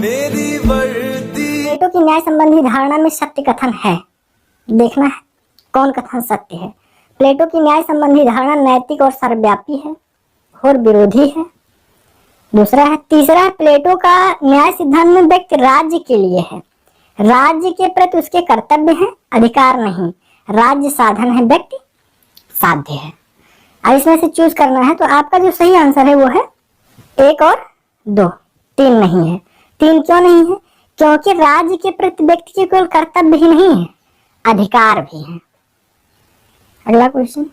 मेरी वर्दी। प्लेटो की न्याय संबंधी धारणा में सत्य कथन है, देखना है कौन कथन सत्य है। प्लेटो की न्याय संबंधी धारणा नैतिक और सर्वव्यापी है और विरोधी है। दूसरा है, तीसरा है, प्लेटो का न्याय सिद्धांत में व्यक्ति राज्य के लिए है, राज्य के प्रति उसके कर्तव्य है, अधिकार नहीं। राज्य साधन है, व्यक्ति साध्य है। अब इसमें से चूज करना है, तो आपका जो सही आंसर है वो है 1 और 2, 3 नहीं है। 3 क्यों नहीं है? क्योंकि राज्य के प्रति व्यक्ति के केवल कर्तव्य ही नहीं है, अधिकार भी है। अगला क्वेश्चन,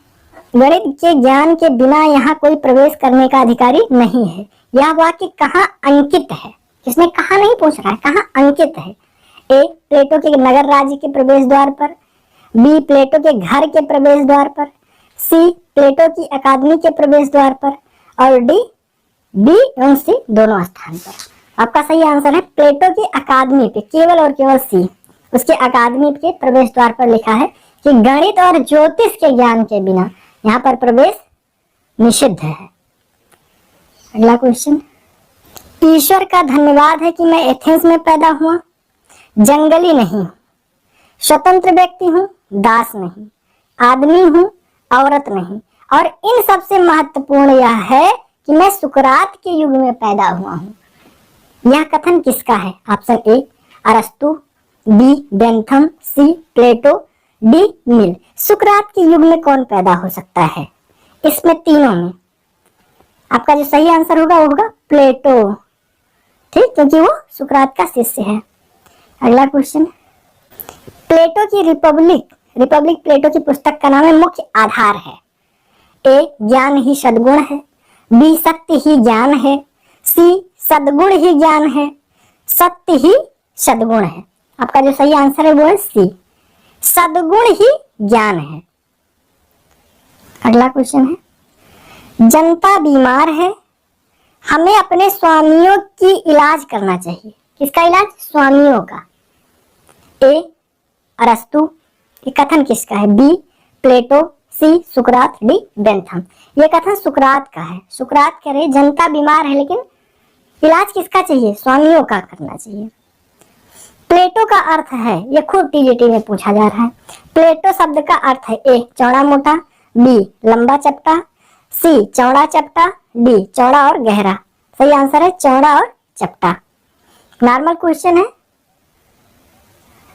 गणित के ज्ञान के बिना यहाँ कोई प्रवेश करने का अधिकारी नहीं है। यह वाक्य कहाँ अंकित है? किसने कहा नहीं पूछ रहा है, कहाँ अंकित है? ए, प्लेटो के नगर राज्य के प्रवेश द्वार पर, बी, प्लेटो के घर के प्रवेश द्वार पर, सी, प्लेटो की अकादमी के प्रवेश द्वार पर, और डी, बी एवं सी दोनों स्थान पर। आपका सही आंसर है प्लेटो की अकादमी पे, केवल और केवल सी, उसके अकादमी के प्रवेश द्वार पर लिखा है कि गणित और ज्योतिष के ज्ञान के बिना यहाँ पर प्रवेश निषिद्ध है। अगला क्वेश्चन, ईश्वर का धन्यवाद है कि मैं एथेंस में पैदा हुआ, जंगली नहीं, स्वतंत्र व्यक्ति हूँ, दास नहीं, आदमी हूँ, औरत नहीं, और इन सबसे महत्वपूर्ण यह है कि मैं सुकरात के युग में पैदा हुआ हूँ। यह कथन किसका है? ऑप्शन ए, अरस्तु, बी, बेंथम, सी, प्लेटो, डी, मिल। सुकरात के युग में कौन पैदा हो सकता है? इसमें तीनों में आपका जो सही आंसर होगा वो होगा प्लेटो, ठीक, क्योंकि वो सुकरात का शिष्य है। अगला क्वेश्चन, प्लेटो की रिपब्लिक प्लेटो की पुस्तक का नाम है, मुख्य आधार है। ए, ज्ञान ही सद्गुण है, बी, सत्य ही ज्ञान है, सी, सद्गुण ही ज्ञान है, सत्य ही सद्गुण है। आपका जो सही आंसर है वो है सी, सद्गुण ही ज्ञान है। अगला क्वेश्चन है, जनता बीमार है, हमें अपने स्वामियों की इलाज करना चाहिए। किसका इलाज? स्वामियों का। ए, अरस्तु, ये कथन किसका है? बी, प्लेटो, सी, सुकरात, डी, बेंथम। ये कथन सुकरात का है। सुकरात कह रहे जनता बीमार है लेकिन इलाज किसका चाहिए? स्वामियों का करना चाहिए। प्लेटो का अर्थ है, ये खुद टीजीटी में पूछा जा रहा है। प्लेटो शब्द का अर्थ है, ए, चौड़ा मोटा, बी, लंबा चपटा, सी, चौड़ा चपटा, डी, चौड़ा और गहरा। सही आंसर है चौड़ा और चपटा। नॉर्मल क्वेश्चन है।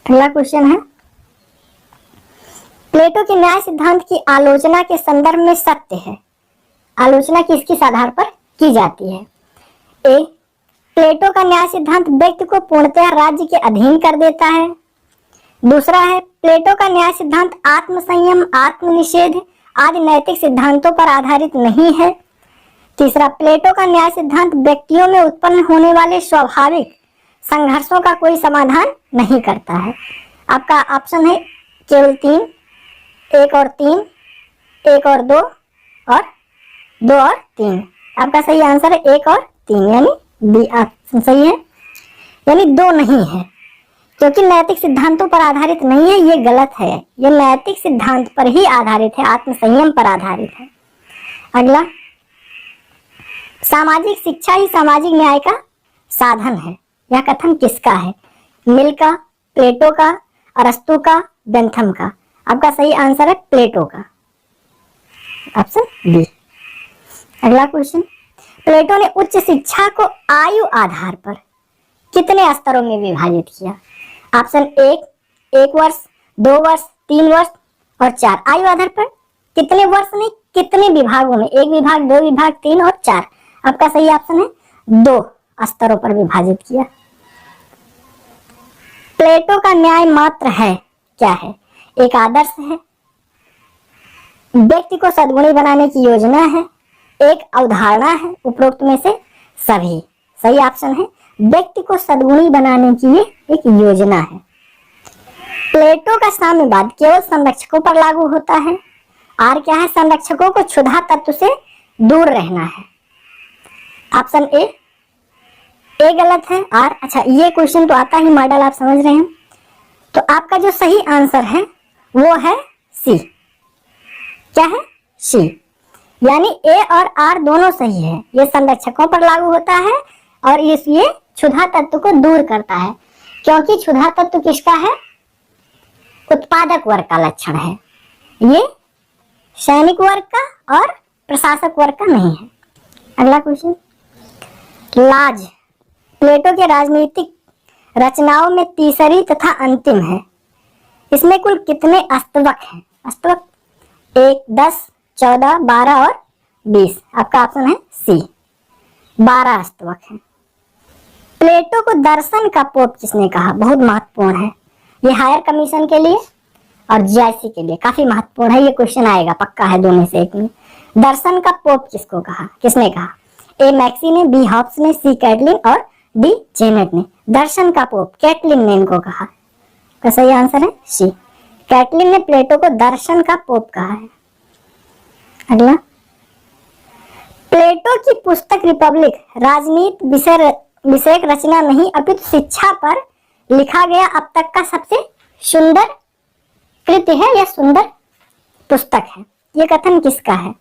अगला क्वेश्चन है, प्लेटो के न्याय सिद्धांत की आलोचना के संदर्भ में सत्य है। आलोचना किस आधार पर की जाती है? ए, प्लेटो का न्याय सिद्धांत व्यक्ति को पूर्णतः राज्य के अधीन कर देता है। दूसरा है, प्लेटो का न्याय सिद्धांत आत्म संयम, आत्मनिषेध आदि नैतिक सिद्धांतों पर आधारित नहीं है। तीसरा, प्लेटो का न्याय सिद्धांत व्यक्तियों में उत्पन्न होने वाले स्वाभाविक संघर्षों का कोई समाधान नहीं करता है। आपका ऑप्शन है केवल 3, 1 और 3, 1 और 2 और 2 और 3। आपका सही आंसर है 1 और 3, यानी बी ऑप्शन सही है, यानी 2 नहीं है, क्योंकि नैतिक सिद्धांतों पर आधारित नहीं है, ये गलत है। ये नैतिक सिद्धांत पर ही आधारित है, आत्मसंयम पर आधारित है। अगला, सामाजिक शिक्षा ही सामाजिक न्याय का साधन है। यह कथन किसका है? मिल का, प्लेटो का, अरस्तु का, बेंथम का। आपका सही आंसर है प्लेटो का, ऑप्शन बी। अगला क्वेश्चन, प्लेटो ने उच्च शिक्षा को आयु आधार पर कितने स्तरों में विभाजित किया? ऑप्शन 1 वर्ष, 2 वर्ष, 3 वर्ष और 4। आयु आधार पर कितने वर्ष में, कितने विभागों में? 1 विभाग, 2 विभाग, 3 और 4। आपका सही ऑप्शन है 2 स्तरों पर विभाजित किया। प्लेटो का न्याय मात्र है, क्या है? एक आदर्श है, व्यक्ति को सद्गुणी बनाने की योजना है, एक अवधारणा है, उपरोक्त में से सभी। सही ऑप्शन है व्यक्ति को सद्गुणी बनाने की ये एक योजना है। प्लेटो का साम्यवाद केवल संरक्षकों पर लागू होता है। आर क्या है? संरक्षकों को क्षुधा तत्व से दूर रहना है। ऑप्शन ए गलत है। आर, अच्छा ये क्वेश्चन तो आता ही मॉडल, आप समझ रहे हैं। तो आपका जो सही आंसर है वो है सी। क्या है? सी, यानी ए और आर दोनों सही है। ये संरक्षकों पर लागू होता है और ये क्षुधा तत्व को दूर करता है, क्योंकि क्षुधा तत्व किसका है? उत्पादक वर्ग का लक्षण है। ये सैनिक वर्ग का और प्रशासक वर्ग का नहीं है। अगला क्वेश्चन, लाज प्लेटो के राजनीतिक रचनाओं में तीसरी तथा अंतिम है। इसमें कुल कितने अस्तवक हैं? अस्तवक 1, 10, 14, 12 और 20। आपका ऑप्शन है सी, 12 अस्तवक हैं। प्लेटो को दर्शन का पोप किसने कहा? बहुत महत्वपूर्ण है ये, हायर कमीशन के लिए और जीआईसी के लिए काफी महत्वपूर्ण है। ये क्वेश्चन आएगा पक्का है, दोनों से एक में। दर्शन का पोप किसको कहा, किसने कहा? ए मैक्सी ने, बी हॉब्स ने, सी कैटलिन और डी जेनेट ने। दर्शन का पोप कैटलिन ने इनको कहा। तो सही आंसर है सी, कैटलिन ने प्लेटो को दर्शन का पोप कहा है। अगला, प्लेटो की पुस्तक रिपब्लिक राजनीति विषयक रचना नहीं अपितु शिक्षा पर लिखा गया अब तक का सबसे सुंदर कृति है या सुंदर पुस्तक है। ये कथन किसका है?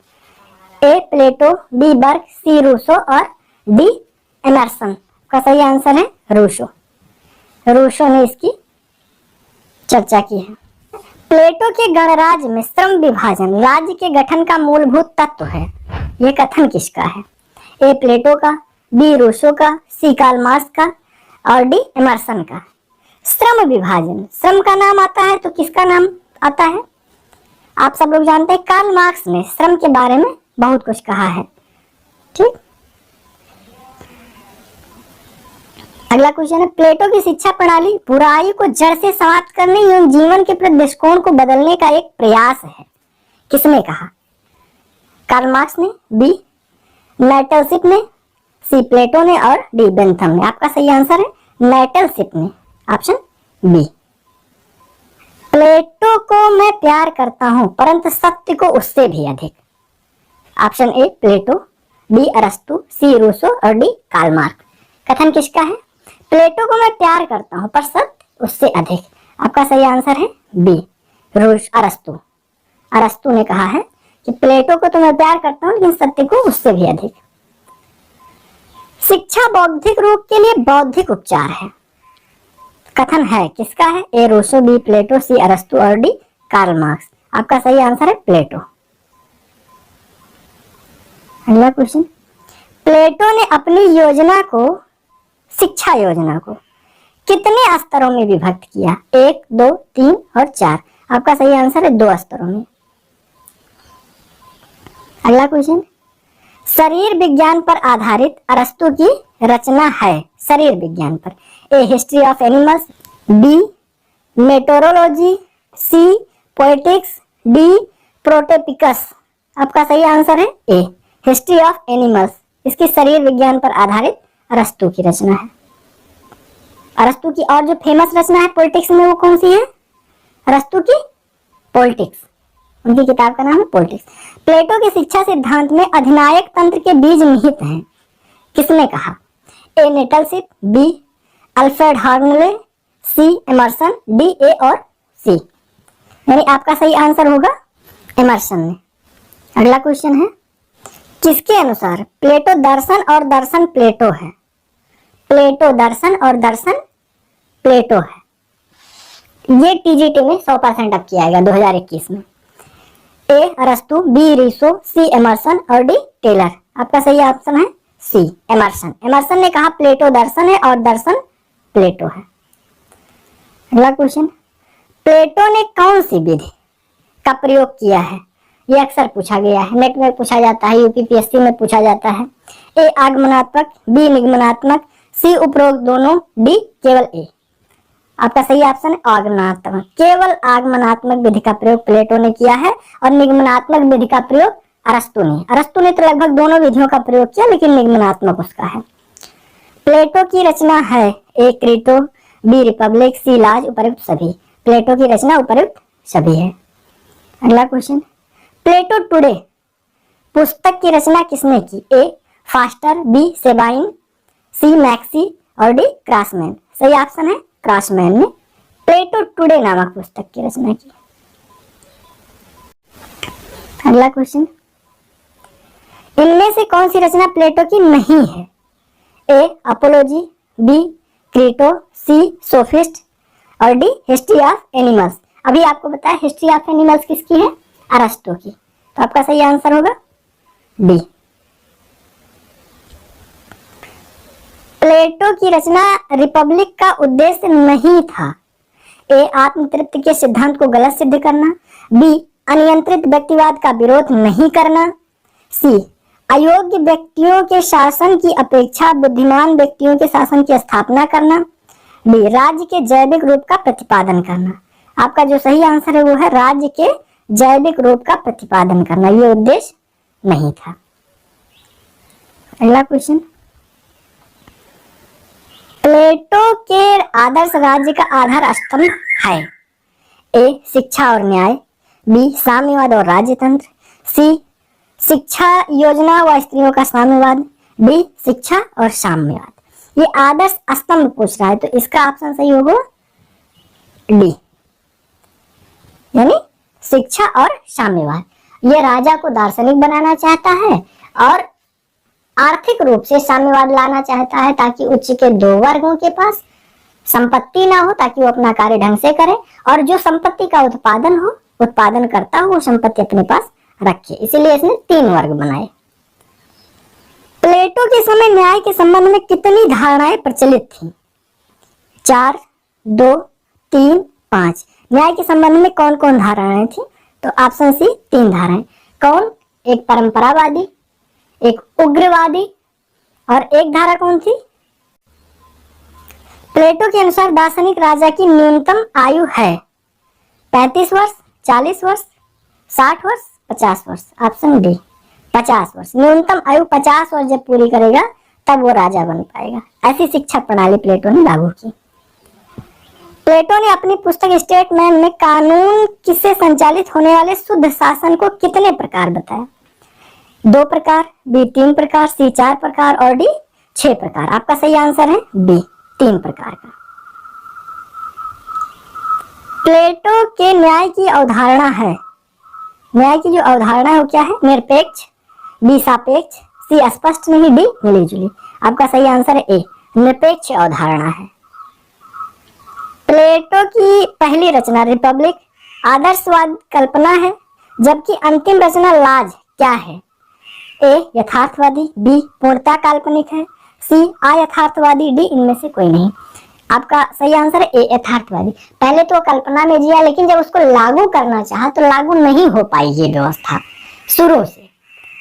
ए प्लेटो, बी बर्ग, सी रूसो और डी एमर्सन। का सही आंसर है रूसो। रूसो ने इसकी चर्चा की है। प्लेटो के गणराज्य में श्रम विभाजन राज्य के गठन का मूलभूत तत्व है। ये कथन किसका है? ए प्लेटो का, बी रूसो का, सी कार्ल मार्क्स का और डी एमर्सन का। श्रम विभाजन, श्रम का नाम आता है तो किसका नाम आता है? आप सब लोग जानते हैं कार्ल मार्क्स ने श्रम के बारे में बहुत कुछ कहा है। ठीक, अगला क्वेश्चन है, प्लेटो की शिक्षा प्रणाली बुराई को जड़ से समाप्त करने एवं जीवन के प्रति दृष्टिकोण को बदलने का एक प्रयास है। किसने कहा? कार्ल मार्क्स ने, बी नैटलशिप ने, सी प्लेटो ने और डी बेंथम ने। आपका सही आंसर है नैटलशिप ने, ऑप्शन बी। प्लेटो को मैं प्यार करता हूं परंतु सत्य को उससे भी अधिक। ऑप्शन ए प्लेटो, बी अरस्तु, सी रूसो और डी कार्ल मार्क्स। कथन किसका है? प्लेटो को मैं प्यार करता हूं पर सत्य उससे अधिक। आपका सही आंसर है बी अरस्तु। अरस्तु ने कहा है कि प्लेटो को तो मैं प्यार करता हूं लेकिन सत्य को उससे भी अधिक। शिक्षा बौद्धिक रोग के लिए बौद्धिक उपचार है। कथन है किसका है? ए रूसो, बी प्लेटो, सी अरस्तु और डी कार्ल मार्क्स। आपका सही आंसर है प्लेटो। अगला क्वेश्चन, प्लेटो ने अपनी योजना को, शिक्षा योजना को कितने स्तरों में विभक्त किया? 1, 2, 3 और 4। आपका सही आंसर है 2 स्तरों में। अगला क्वेश्चन, शरीर विज्ञान पर आधारित अरस्तु की रचना है। शरीर विज्ञान पर A history of animals, B meteorology, C poetics, D protrepticus. आपका सही आंसर है ए हिस्ट्री ऑफ एनिमल्स। इसकी शरीर विज्ञान पर आधारित अरस्तु की रचना है। अरस्तु की और जो फेमस रचना है पॉलिटिक्स में वो कौन सी है? अरस्तु की पॉलिटिक्स, उनकी किताब का नाम है पॉलिटिक्स। प्लेटो के शिक्षा सिद्धांत में अधिनायक तंत्र के बीज निहित हैं। किसने कहा? A Nettleship, B Alfred Hoernle, C Emerson, D A और सी। यानी आपका सही आंसर होगा एमर्सन ने। अगला क्वेश्चन है, किसके अनुसार प्लेटो दर्शन और दर्शन प्लेटो है? प्लेटो दर्शन और दर्शन प्लेटो है। ये टीजीटी में 100% अब किया गया 2021 में। ए अरस्तु, बी रूसो, सी एमर्सन और डी टेलर। आपका सही ऑप्शन है सी एमर्सन। एमर्सन ने कहा प्लेटो दर्शन है और दर्शन प्लेटो है। अगला क्वेश्चन, प्लेटो ने कौन सी विधि का प्रयोग किया है? ये अक्सर पूछा गया है, नेट में पूछा जाता है, यूपीपीएससी में पूछा जाता है। ए आगमनात्मक, बी निगमनात्मक, सी उपरोक्त दोनों, डी केवल ए। आपका सही ऑप्शन है आगमनात्मक। केवल आगमनात्मक विधि का प्रयोग प्लेटो ने किया है और निगमनात्मक विधि का प्रयोग अरस्तु ने। अरस्तु ने तो लगभग दोनों विधियों का प्रयोग किया लेकिन निगमनात्मक उसका है। प्लेटो की रचना है ए क्रीटो, बी रिपब्लिक, सी लाज, उपयुक्त सभी। प्लेटो की रचना उपयुक्त सभी है। अगला क्वेश्चन, प्लेटो टुडे पुस्तक की रचना किसने की? ए फास्टर, बी सेबाइन, सी मैक्सी और डी क्रॉसमैन। सही ऑप्शन है क्रॉसमैन ने प्लेटो टुडे नामक पुस्तक की रचना की। अगला क्वेश्चन, इनमें से कौन सी रचना प्लेटो की नहीं है? ए अपोलॉजी, बी क्रीटो, सी सोफिस्ट और डी हिस्ट्री ऑफ एनिमल्स। अभी आपको बताया हिस्ट्री ऑफ एनिमल्स किसकी है, अरस्तु की, तो आपका सही आंसर होगा डी। प्लेटो की रचना रिपब्लिक का उद्देश्य नहीं था। ए आत्म तृप्ति के सिद्धांत को गलत सिद्ध करना, बी अनियंत्रित व्यक्तिवाद का विरोध नहीं करना, सी अयोग्य व्यक्तियों के शासन की अपेक्षा बुद्धिमान व्यक्तियों के शासन की स्थापना करना, डी राज्य के जैविक रूप का प्रतिपादन करना। आपका जो सही आंसर है वो है राज्य के जैविक रूप का प्रतिपादन करना, ये उद्देश्य नहीं था। अगला क्वेश्चन, प्लेटो के आदर्श राज्य का आधार स्तंभ है। ए शिक्षा और न्याय, बी साम्यवाद और राजतंत्र, सी शिक्षा योजना व स्त्रियों का साम्यवाद, डी शिक्षा और साम्यवाद। ये आदर्श स्तंभ पूछ रहा है तो इसका ऑप्शन सही होगा डी, यानी शिक्षा और साम्यवाद। ये राजा को दार्शनिक बनाना चाहता है और आर्थिक रूप से साम्यवाद लाना चाहता है ताकि उच्च के दो वर्गों के पास संपत्ति ना हो, ताकि वो अपना कार्य ढंग से करे और जो संपत्ति का उत्पादन करता हो वो संपत्ति अपने पास रखे। इसीलिए इसने 3 वर्ग बनाए। प्लेटो के समय न्याय के संबंध में कितनी धारणाएं प्रचलित थी? 4, 2, 3, 5। न्याय के संबंध में कौन कौन धारणाएं थी? तो ऑप्शन सी 3 धाराएं। कौन? एक परंपरावादी, एक उग्रवादी और एक धारा कौन थी? प्लेटो के अनुसार दार्शनिक राजा की न्यूनतम आयु है 35 वर्ष, 40 वर्ष, 60 वर्ष, 50 वर्ष। ऑप्शन डी 50 वर्ष। न्यूनतम आयु 50 वर्ष जब पूरी करेगा तब वो राजा बन पाएगा। ऐसी शिक्षा प्रणाली प्लेटो ने लागू की। प्लेटो ने अपनी पुस्तक स्टेटमेंट में कानून किससे संचालित होने वाले शुद्ध शासन को कितने प्रकार बताया? 2 प्रकार, बी 3 प्रकार, सी 4 प्रकार और डी 6 प्रकार। आपका सही आंसर है बी 3 प्रकार का। प्लेटो के न्याय की अवधारणा है, न्याय की जो अवधारणा है वो क्या है? निरपेक्ष, बी सापेक्ष, सी स्पष्ट नहीं, डी मिली जुली। आपका सही आंसर है ए निरपेक्ष अवधारणा है। प्लेटो की पहली रचना रिपब्लिक आदर्शवाद कल्पना है, जबकि अंतिम रचना लाज क्या है? ए यथार्थवादी, बी पूर्णता काल्पनिक है, सी अयथार्थवादी, डी इनमें से कोई नहीं। आपका सही आंसर है ए यथार्थवादी। पहले तो कल्पना में जिया लेकिन जब उसको लागू करना चाहा तो लागू नहीं हो पाई ये व्यवस्था शुरू से,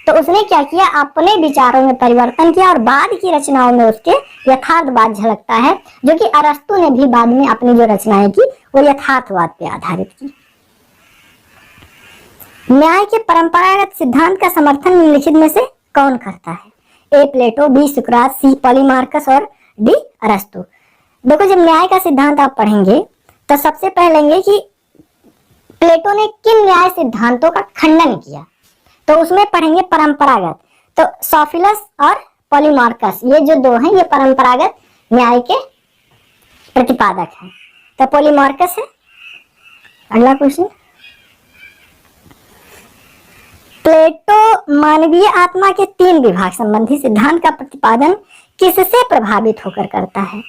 तो उसने क्या किया? अपने विचारों में परिवर्तन किया और बाद की रचनाओं में उसके यथार्थवाद झलकता है, जो कि अरस्तु ने भी बाद में अपनी जो रचनाएं की वो यथार्थवाद पे आधारित की। न्याय के परंपरागत सिद्धांत का समर्थन निम्नलिखित में से कौन करता है? ए प्लेटो, बी सुकरात, सी पॉलीमार्कस और डी अरस्तु। देखो जब न्याय का सिद्धांत आप पढ़ेंगे तो सबसे पहले कि प्लेटो ने किन न्याय सिद्धांतों का खंडन किया, तो उसमें पढ़ेंगे परंपरागत। तो सोफिलस और पॉलीमार्कस ये जो 2 हैं ये परंपरागत न्याय के प्रतिपादक हैं, तो पॉलीमार्कस है। अगला क्वेश्चन, प्लेटो मानवीय आत्मा के 3 विभाग संबंधी सिद्धांत का प्रतिपादन किससे प्रभावित होकर करता है?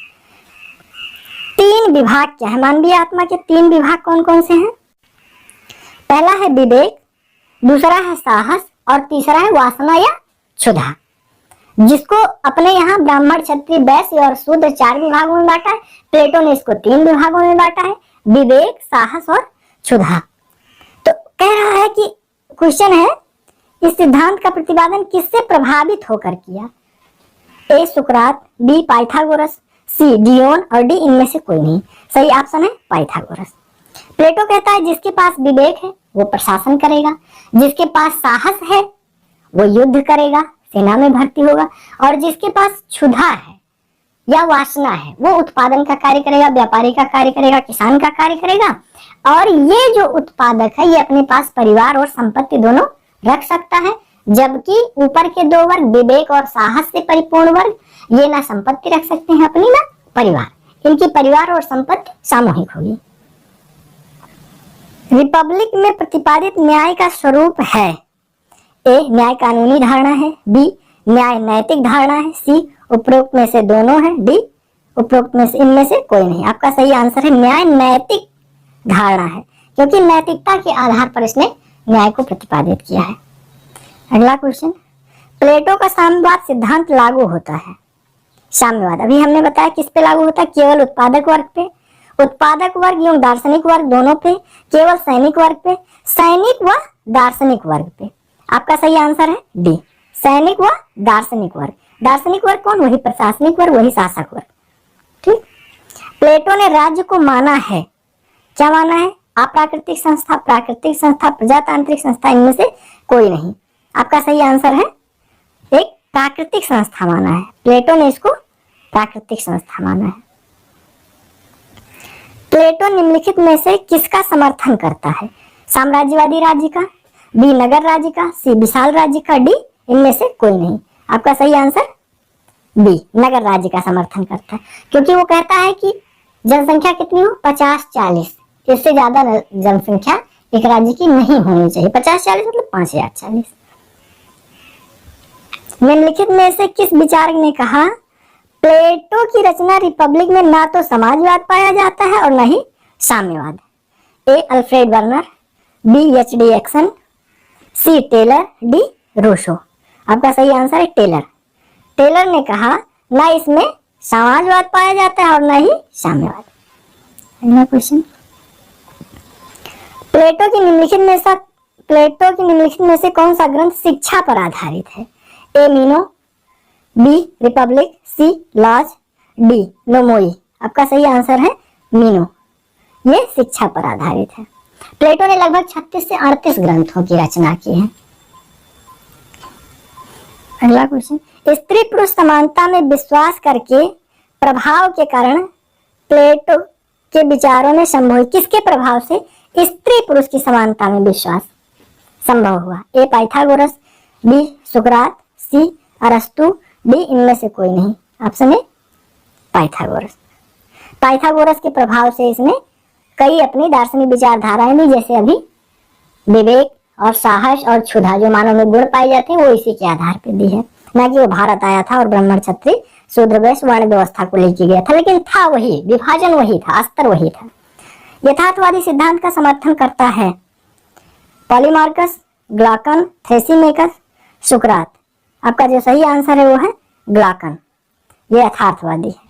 3 विभाग क्या है? मानवीय आत्मा के 3 विभाग कौन कौन से हैं? पहला है विवेक, दूसरा है साहस और तीसरा है वासना या क्षुधा, जिसको अपने यहाँ ब्राह्मण, क्षत्रिय, वैश्य और शूद्र 4 विभागों में बांटा है। प्लेटो ने इसको 3 विभागों में बांटा है, विवेक, साहस और क्षुधा। तो कह रहा है कि क्वेश्चन है इस सिद्धांत का प्रतिपादन किससे प्रभावित होकर किया? ए सुकरात, बी पाइथागोरस, सी डियोन और डी इनमें से कोई नहीं। सही ऑप्शन है पाइथागोरस। प्लेटो कहता है जिसके पास विवेक है वो प्रशासन करेगा, जिसके पास साहस है वो युद्ध करेगा, सेना में भर्ती होगा, और जिसके पास क्षुधा है या वासना है वो उत्पादन का कार्य करेगा, व्यापारी का कार्य करेगा, किसान का कार्य करेगा। और ये जो उत्पादक है ये अपने पास परिवार और संपत्ति दोनों रख सकता है, जबकि ऊपर के 2 वर्ग विवेक और साहस से परिपूर्ण वर्ग ये ना संपत्ति रख सकते हैं अपनी ना परिवार, इनकी परिवार और संपत्ति सामूहिक होगी। रिपब्लिक में प्रतिपादित न्याय का स्वरूप है? ए न्याय कानूनी धारणा है, बी न्याय नैतिक धारणा है, सी उपरोक्त में से दोनों है, डी उपरोक्त में से इनमें से कोई नहीं। आपका सही आंसर है न्याय नैतिक धारणा है, क्योंकि नैतिकता के आधार पर इसने न्याय को प्रतिपादित किया है। अगला क्वेश्चन, प्लेटो का साम्यवाद सिद्धांत लागू होता है। साम्यवाद अभी हमने बताया किस पे लागू होता है, केवल उत्पादक वर्ग पे, उत्पादक वर्ग एवं दार्शनिक वर्ग दोनों पे, केवल सैनिक वर्ग पे, सैनिक व दार्शनिक वर्ग पे। आपका सही आंसर है डी, सैनिक व दार्शनिक वर्ग। दार्शनिक वर्ग कौन, वही प्रशासनिक वर्ग, वही शासक वर्ग। ठीक। प्लेटो ने राज्य को माना है, क्या माना है, अप्राकृतिक संस्था, प्राकृतिक संस्था, प्रजातांत्रिक संस्था, इनमें से कोई नहीं। आपका सही आंसर है एक प्राकृतिक संस्था माना है। प्लेटो ने इसको प्राकृतिक संस्था माना है। प्लेटो निम्नलिखित में से किसका समर्थन करता है, साम्राज्यवादी राज्य का, बी नगर राज्य का, सी विशाल राज्य का, डी इनमें से कोई नहीं। आपका सही आंसर बी, नगर राज्य का समर्थन करता है, क्योंकि वो कहता है कि जनसंख्या कितनी हो, 50-40, इससे ज्यादा जनसंख्या एक राज्य की नहीं होनी चाहिए। 50-40 मतलब 5040। निम्नलिखित में से किस विचारक ने कहा, प्लेटो की रचना रिपब्लिक में ना तो समाजवाद पाया जाता है और न ही साम्यवाद। A Alfred Werner, B H D. Exon, C Taylor, D Rousseau. आपका सही आंसर है टेलर। टेलर ने कहा ना इसमें समाजवाद पाया जाता है और न ही साम्यवाद। अगला क्वेश्चन, प्लेटो की निम्नलिखित में से कौन सा ग्रंथ शिक्षा पर आधारित है, ए मीनो, बी रिपब्लिक, सी लॉज, डी नोमोई। आपका सही आंसर है मीनो, ये शिक्षा पर आधारित है। प्लेटो ने लगभग 36 से 38 ग्रंथों की रचना की है। अगला क्वेश्चन, स्त्री पुरुष समानता में विश्वास करके प्रभाव के कारण प्लेटो के विचारों में संभव, किसके प्रभाव से स्त्री पुरुष की समानता में विश्वास संभव हुआ, ए पाइथागोरस, बी सुकरात, सी अरस्तु, डी इनमें से कोई नहीं। Option A Pythagoras. पाइथागोरस के प्रभाव से इसने कई अपनी दार्शनिक विचारधाराएं दी, जैसे अभी विवेक और साहस और क्षुधा जो मानव में गुण पाए जाते हैं वो इसी के आधार पर दी है। ना कि वो भारत आया था और ब्राह्मण क्षत्रिय शूद्र वैश्य वर्ण व्यवस्था को लेके गया था, लेकिन था वही, विभाजन वही था, स्तर वही था। यथार्थवादी सिद्धांत का समर्थन करता है पॉलीमार्कस, ग्लाकन, थ्रेसिमेकस, सुकरात। आपका जो सही आंसर है वो है ग्लाकन, ये यथार्थवादी है।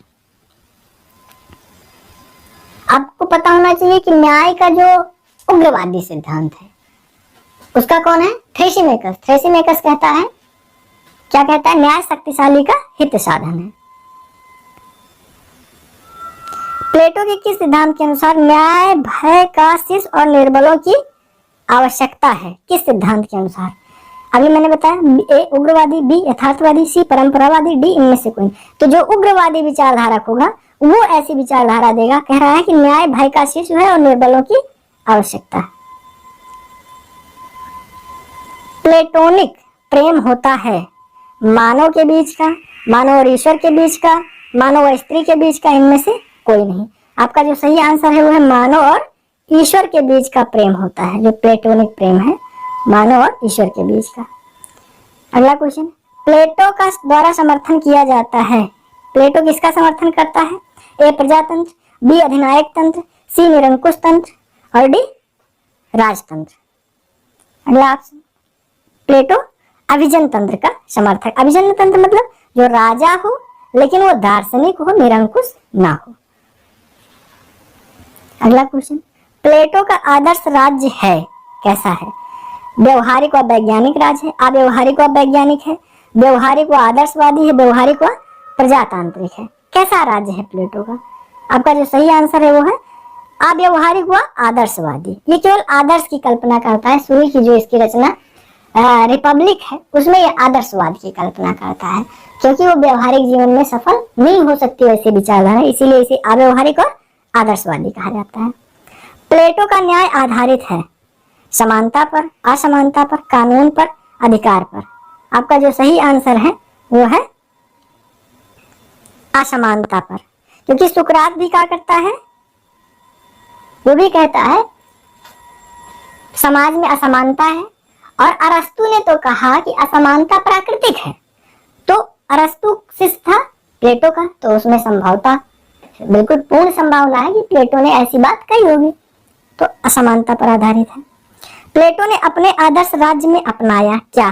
आपको पता होना चाहिए कि न्याय का जो उग्रवादी सिद्धांत है उसका कौन है, थ्रेसिमेकस। थ्रेसिमेकस कहता है, क्या कहता है, न्याय शक्तिशाली का हित साधन है। प्लेटो के किस सिद्धांत के अनुसार न्याय भय का शिष्य और निर्बलों की आवश्यकता है, किस सिद्धांत के अनुसार? अभी मैंने बताया ए उग्रवादी, बी यथार्थवादी, सी परंपरावादी, डी इनमें से कोई। तो जो उग्रवादी विचारधारक होगा वो ऐसी विचारधारा देगा, कह रहा है कि न्याय भय का शिष्य है और निर्बलों की आवश्यकता है। प्लेटोनिक प्रेम होता है मानव के बीच का, मानव और ईश्वर के बीच का, मानव और स्त्री के बीच का, इनमें से कोई नहीं। आपका जो सही आंसर है वो है मानव और ईश्वर के बीच का प्रेम होता है, जो प्लेटोनिक प्रेम है मानव और ईश्वर के बीच का। अगला क्वेश्चन, प्लेटो का द्वारा समर्थन किया जाता है, प्लेटो किसका समर्थन करता है, ए प्रजातंत्र, बी अधिनायक तंत्र, सी निरंकुश तंत्र और डी राजतंत्र। अगला ऑप्शन, प्लेटो अभिजन तंत्र का समर्थक। अभिजन तंत्र मतलब जो राजा हो लेकिन वो दार्शनिक हो, निरंकुश ना हो। अगला क्वेश्चन, प्लेटो का आदर्श राज्य है, कैसा है, व्यवहारिक व वैज्ञानिक राज्य है, अव्यवहारिक व वैज्ञानिक है, व्यवहारिक व आदर्शवादी है, व्यवहारिक व प्रजातांत्रिक है। कैसा राज्य है प्लेटो का? आपका जो सही आंसर है वो है अव्यवहारिक व आदर्शवादी। ये केवल आदर्श की कल्पना करता है। शुरू की जो इसकी रचना रिपब्लिक है उसमें ये आदर्शवाद की कल्पना करता है, क्योंकि वो व्यवहारिक जीवन में सफल नहीं हो सकती वैसे विचारधारा, इसीलिए इसे अव्यवहारिक और आदर्शवादी कहा जाता है। प्लेटो का न्याय आधारित है समानता पर, असमानता पर, कानून पर, अधिकार पर। आपका जो सही आंसर है वो है असमानता पर, क्योंकि सुकरात भी क्या करता है, वो भी कहता है समाज में असमानता है, और अरस्तु ने तो कहा कि असमानता प्राकृतिक है। तो अरस्तु शिष्य था प्लेटो का, तो उसमें संभवतः बिल्कुल पूर्ण संभावना है कि प्लेटो ने ऐसी बात कही होगी। तो असमानता पर आधारित है। प्लेटो ने अपने आदर्श राज्य में अपनाया क्या?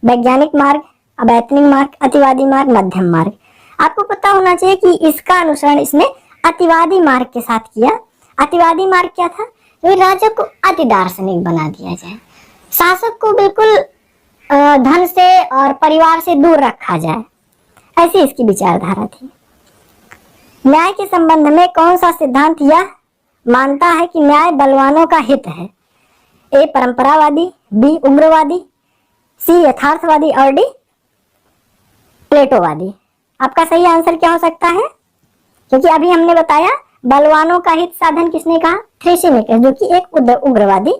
वैज्ञानिक मार्ग, अवैतनिक मार्ग, अतिवादी मार्ग, मध्यम मार्ग। आपको पता होना चाहिए कि इसका अनुसरण इसने अतिवादी मार्ग के साथ किया। अतिवादी मार्ग क्या था? राजा को अति दार्शनिक बना दिया जाए, शासक को बिल्कुल धन से और परिवार से दूर रखा जाए, ऐसी इसकी विचारधारा थी। न्याय के संबंध में कौन सा सिद्धांत यह मानता है कि न्याय बलवानों का हित है? ए परंपरावादी, बी उग्रवादी, सी यथार्थवादी और डी प्लेटोवादी। आपका सही आंसर क्या हो सकता है? क्योंकि अभी हमने बताया बलवानों का हित साधन किसने कहा? थ्रेसिमेकस, जो कि एक उग्रवादी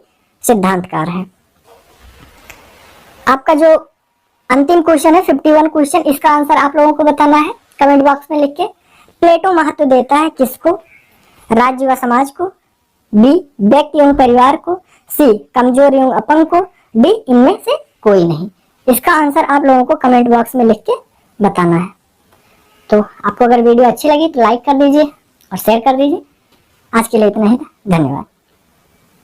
सिद्धांतकार है। आपका जो अंतिम क्वेश्चन है 51 क्वेश्चन, इसका आंसर आप लोगों को बताना है कमेंट बॉक्स में लिख के। प्लेटो महत्व देता है किसको? राज्य व समाज को, बी व्यक्ति एवं परिवार को, सी कमजोर एवं अपंग को, डी इनमें से कोई नहीं। इसका आंसर आप लोगों को कमेंट बॉक्स में लिख के बताना है। तो आपको अगर वीडियो अच्छी लगी तो लाइक कर दीजिए और शेयर कर दीजिए। आज के लिए इतना ही, धन्यवाद।